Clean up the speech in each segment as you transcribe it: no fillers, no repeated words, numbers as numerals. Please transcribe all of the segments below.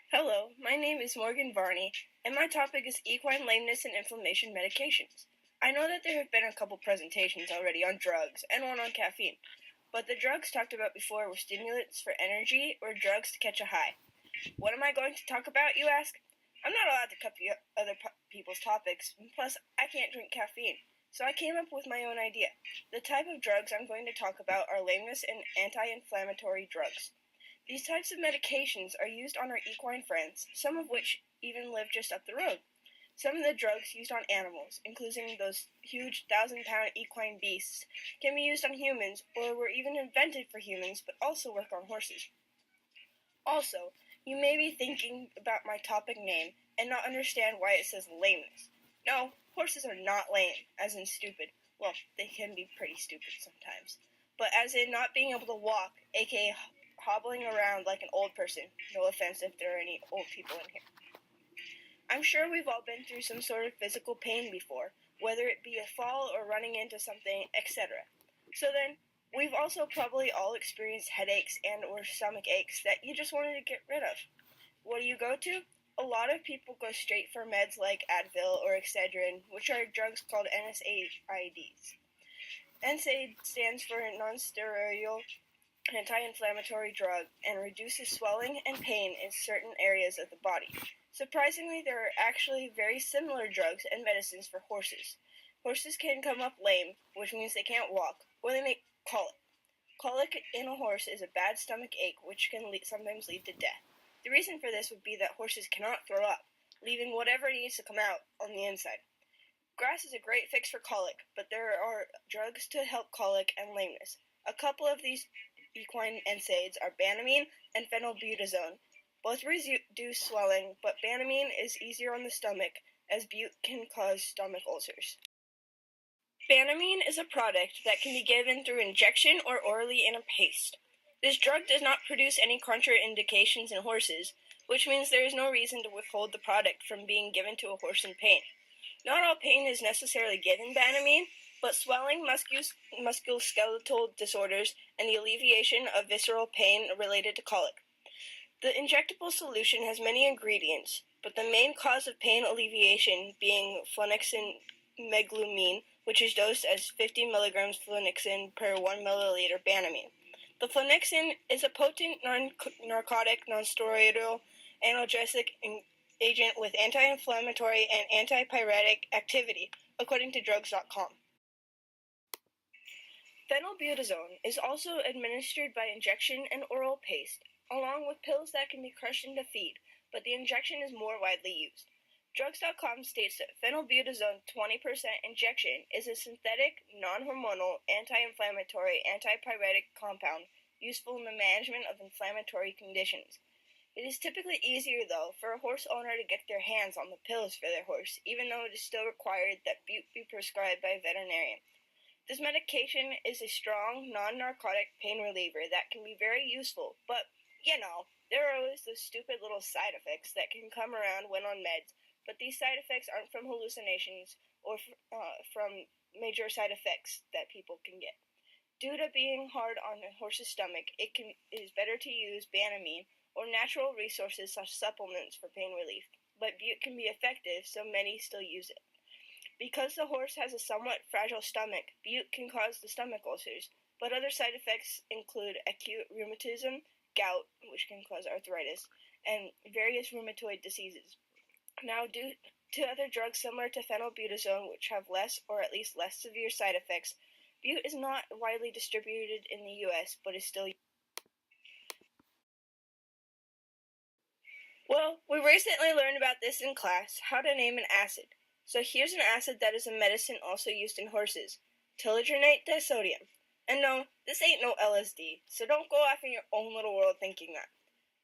Hello, my name is Morgan Varney, and my topic is equine lameness and inflammation medications. I know that there have been a couple presentations already on drugs and one on caffeine, but the drugs talked about before were stimulants for energy or drugs to catch a high. What am I going to talk about, you ask? I'm not allowed to copy other people's topics, plus I can't drink caffeine, so I came up with my own idea. The type of drugs I'm going to talk about are lameness and anti-inflammatory drugs. These types of medications are used on our equine friends, some of which even live just up the road. Some of the drugs used on animals, including those huge 1,000-pound equine beasts, can be used on humans or were even invented for humans but also work on horses. Also, you may be thinking about my topic name and not understand why it says lameness. No, horses are not lame, as in stupid. Well, they can be pretty stupid sometimes. But as in not being able to walk, aka hobbling around like an old person. No offense if there are any old people in here. I'm sure we've all been through some sort of physical pain before, whether it be a fall or running into something, etc. So then, we've also probably all experienced headaches and or stomach aches that you just wanted to get rid of. What do you go to? A lot of people go straight for meds like Advil or Excedrin, which are drugs called NSAIDs. NSAID stands for non-steroidal anti-inflammatory drug and reduces swelling and pain in certain areas of the body. Surprisingly, there are actually very similar drugs and medicines for horses. Horses can come up lame, which means they can't walk, or they may colic. Colic in a horse is a bad stomach ache which can sometimes lead to death. The reason for this would be that horses cannot throw up, leaving whatever needs to come out on the inside. Grass is a great fix for colic, but there are drugs to help colic and lameness. A couple of these equine NSAIDs are Banamine and phenylbutazone. Both reduce swelling, but Banamine is easier on the stomach, as bute can cause stomach ulcers. Banamine is a product that can be given through injection or orally in a paste. This drug does not produce any contraindications in horses, which means there is no reason to withhold the product from being given to a horse in pain. Not all pain is necessarily given Banamine, but swelling, musculoskeletal disorders, and the alleviation of visceral pain related to colic. The injectable solution has many ingredients, but the main cause of pain alleviation being flunixin meglumine, which is dosed as 50 milligrams flunixin per 1 milliliter Banamine. The flunixin is a potent non-narcotic, non-steroidal analgesic agent with anti-inflammatory and antipyretic activity, according to drugs.com. Phenylbutazone is also administered by injection and oral paste, along with pills that can be crushed into feed, but the injection is more widely used. Drugs.com states that phenylbutazone 20% injection is a synthetic, non-hormonal, anti-inflammatory, antipyretic compound useful in the management of inflammatory conditions. It is typically easier, though, for a horse owner to get their hands on the pills for their horse, even though it is still required that bute be prescribed by a veterinarian. This medication is a strong, non-narcotic pain reliever that can be very useful, but, there are always those stupid little side effects that can come around when on meds, but these side effects aren't from hallucinations or from major side effects that people can get. Due to being hard on a horse's stomach, it is better to use Banamine or natural resources such as supplements for pain relief, but bute can be effective, so many still use it. Because the horse has a somewhat fragile stomach, bute can cause the stomach ulcers, but other side effects include acute rheumatism, gout, which can cause arthritis, and various rheumatoid diseases. Now, due to other drugs similar to phenylbutazone, which have less or at least less severe side effects, bute is not widely distributed in the U.S., but is still used. Well, we recently learned about this in class, how to name an acid. So here's an acid that is a medicine also used in horses, teledronate disodium. And no, this ain't no LSD, so don't go off in your own little world thinking that.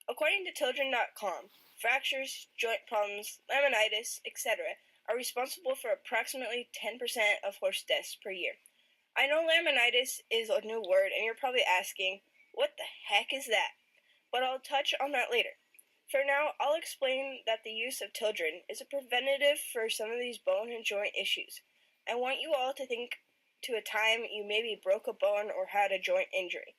According to children.com, fractures, joint problems, laminitis, etc. are responsible for approximately 10% of horse deaths per year. I know laminitis is a new word, and you're probably asking, what the heck is that? But I'll touch on that later. For now, I'll explain that the use of Tildren is a preventative for some of these bone and joint issues. I want you all to think to a time you maybe broke a bone or had a joint injury.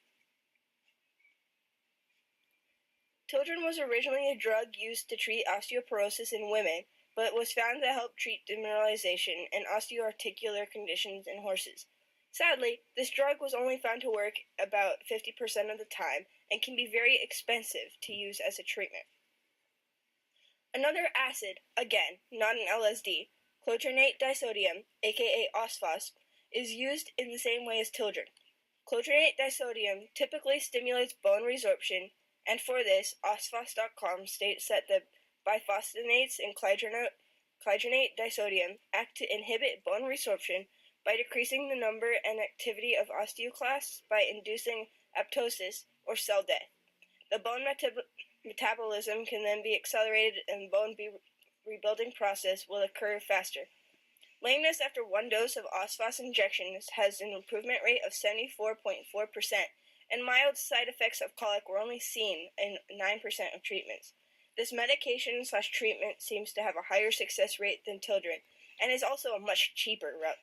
Tildren was originally a drug used to treat osteoporosis in women, but was found to help treat demoralization and osteoarticular conditions in horses. Sadly, this drug was only found to work about 50% of the time and can be very expensive to use as a treatment. Another acid, again, not an LSD, clotrinate disodium, aka OSPHOS, is used in the same way as Tildren. Clotrinate disodium typically stimulates bone resorption, and for this, OSPHOS.com states that the biphosphonates in clotrinate disodium act to inhibit bone resorption by decreasing the number and activity of osteoclasts by inducing apoptosis, or cell death. The bone metabolism can then be accelerated and the bone rebuilding process will occur faster. Lameness after one dose of OSPHOS injections has an improvement rate of 74.4%, and mild side effects of colic were only seen in 9% of treatments. This medication/treatment seems to have a higher success rate than Tildren, and is also a much cheaper route.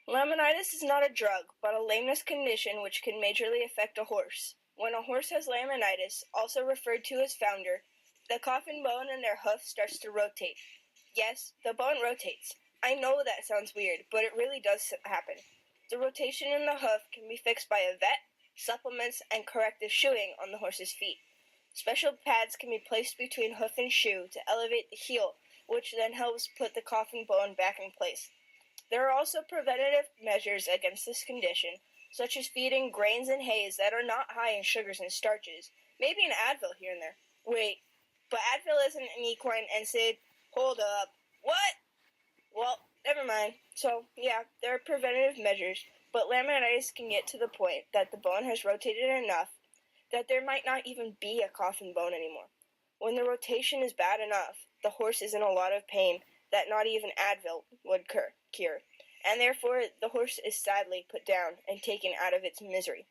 Laminitis is not a drug, but a lameness condition which can majorly affect a horse. When a horse has laminitis, also referred to as founder, the coffin bone in their hoof starts to rotate. Yes, the bone rotates. I know that sounds weird, but it really does happen. The rotation in the hoof can be fixed by a vet, supplements, and corrective shoeing on the horse's feet. Special pads can be placed between hoof and shoe to elevate the heel, which then helps put the coffin bone back in place. There are also preventative measures against this condition, such as feeding grains and hays that are not high in sugars and starches, maybe an Advil here and there. Wait, but Advil isn't an equine NSAID? Hold up. What? Well, never mind. So, yeah, there are preventative measures, but laminitis can get to the point that the bone has rotated enough that there might not even be a coffin bone anymore. When the rotation is bad enough, the horse is in a lot of pain that not even Advil would cure, and therefore the horse is sadly put down and taken out of its misery.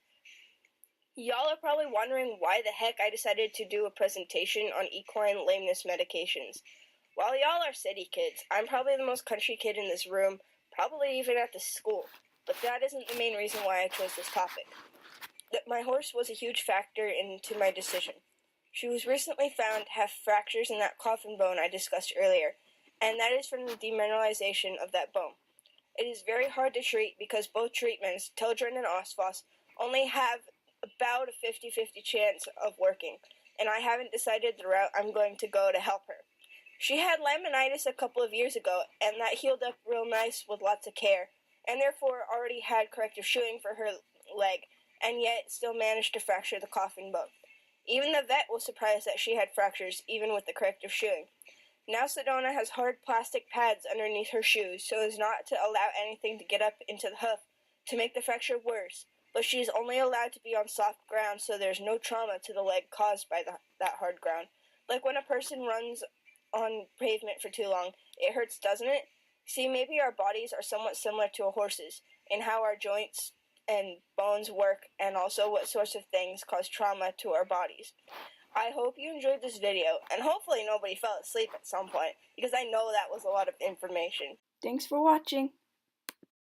Y'all are probably wondering why the heck I decided to do a presentation on equine lameness medications. While y'all are city kids, I'm probably the most country kid in this room, probably even at the school, but that isn't the main reason why I chose this topic. My horse was a huge factor into my decision. She was recently found to have fractures in that coffin bone I discussed earlier, and that is from the demineralization of that bone. It is very hard to treat because both treatments, Tildren and OSPHOS, only have about a 50-50 chance of working, and I haven't decided the route I'm going to go to help her. She had laminitis a couple of years ago, and that healed up real nice with lots of care, and therefore already had corrective shoeing for her leg, and yet still managed to fracture the coffin bone. Even the vet was surprised that she had fractures, even with the corrective shoeing. Now Sedona has hard plastic pads underneath her shoes so as not to allow anything to get up into the hoof to make the fracture worse, but she is only allowed to be on soft ground so there's no trauma to the leg caused by that hard ground. Like when a person runs on pavement for too long, it hurts, doesn't it? See, maybe our bodies are somewhat similar to a horse's in how our joints and bones work, and also what sorts of things cause trauma to our bodies. I hope you enjoyed this video, and hopefully nobody fell asleep at some point, because I know that was a lot of information. Thanks for watching.